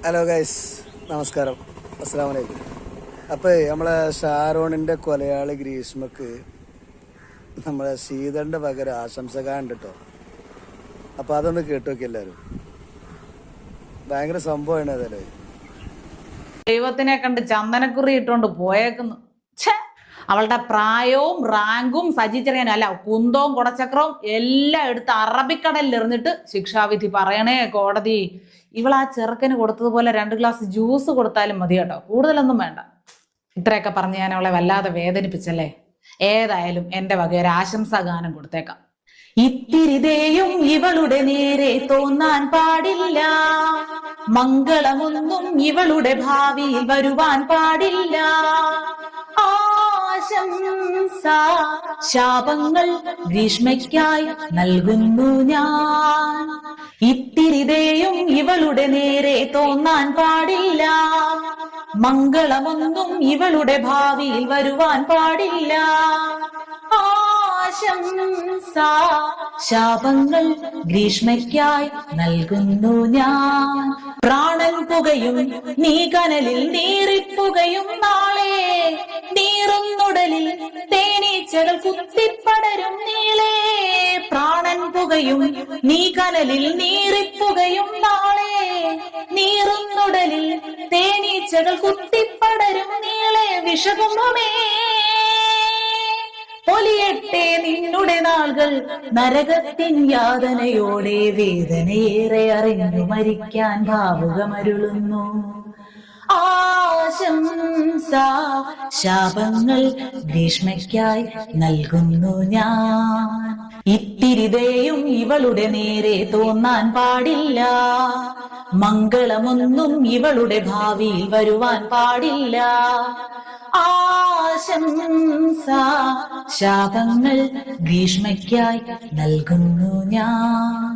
Hello guys, നമസ്കാരം, അസ്സലാമു അലൈക്കും. അപ്പോൾ നമ്മളെ ഷാരോണിൻ്റെ കൊലയാളി ഗ്രീഷ്മക്ക് നമ്മളെ ശീതളിൻ്റെ പകരം ആശംസകാണ്ട് കേട്ടോ. അപ്പോൾ അതൊന്ന് കേട്ടു നോക്കി എല്ലാവരും. ഭയങ്കര സംഭവമാണ് അതല്ലേ. ദൈവത്തിനെ കണ്ട് ചന്ദനക്കുറി ഇട്ടുകൊണ്ട് പോയേക്കുന്നു. അവളുടെ പ്രായവും റാങ്കും സജിച്ചറിയാനും അല്ല, കുന്തവും കുടച്ചക്രവും എല്ലാം എടുത്ത് അറബിക്കടലിൽ എറിഞ്ഞിട്ട് ശിക്ഷാവിധി പറയണേ കോടതി. ഇവൾ ആ ചെറുക്കന് കൊടുത്തതുപോലെ 2 ഗ്ലാസ് ജ്യൂസ് കൊടുത്താലും മതി കേട്ടോ, കൂടുതലൊന്നും വേണ്ട. ഇത്രയൊക്കെ പറഞ്ഞ് ഞാൻ അവളെ വല്ലാതെ വേദനിപ്പിച്ചല്ലേ. ഏതായാലും എന്റെ വക ഒരു ആശംസാ ഗാനം കൊടുത്തേക്കാം. ഇത്തിരിതേയും ഇവളുടെ നേരെ തോന്നാൻ പാടില്ല, മംഗളമൊന്നും ഇവളുടെ ഭാവിയിൽ വരുവാൻ പാടില്ല. ആശംസ ശാപങ്ങൾ ഗ്രീഷ്മയ്ക്കായി നൽകുന്നു ഞാൻ. ഇത്തിരിതേയും ഇവളുടെ നേരെ തോന്നാൻ പാടില്ല, മംഗളമൊന്നും ഇവളുടെ ഭാവിയിൽ വരുവാൻ പാടില്ല. ആശംസ ശാപങ്ങൾ ഗ്രീഷ്മയ്ക്കായി നൽകുന്നു ഞാൻ. പ്രാണൻ പുകയും നീ കനലിൽ നീറിപ്പുകയും നാളെ, നീറുന്നുടലിൽ തേനീച്ചകൾ കുത്തിപ്പടരും നീളെ. പ്രാണൻ പുകയും നീ കനലിൽ നീറിപ്പുകയും നാളെ, നീറുന്നുടലിൽ തേനീച്ചകൾ കുത്തിപ്പടരും നീളെ. വിഷകുംഭമേ പൊലിയട്ടെ നിന്നുടെ നാളുകൾ, നരകത്തിൻ യാതനയോടെ വേദനയേറെ അറിഞ്ഞു മരിക്കാൻ ഭാവുകമരുളുന്നു. ആശംസ ശാപങ്ങൾ ഗ്രീഷ്മയ്ക്കായി നൽകുന്നു ഞാൻ. ഇത്തിരിതേയും ഇവളുടെ നേരെ തോന്നാൻ പാടില്ല, മംഗളമൊന്നും ഇവളുടെ ഭാവിയിൽ വരുവാൻ പാടില്ല. ആശംസ ശാപങ്ങൾ ഗ്രീഷ്മയ്ക്കായി നൽകുന്നു ഞാൻ.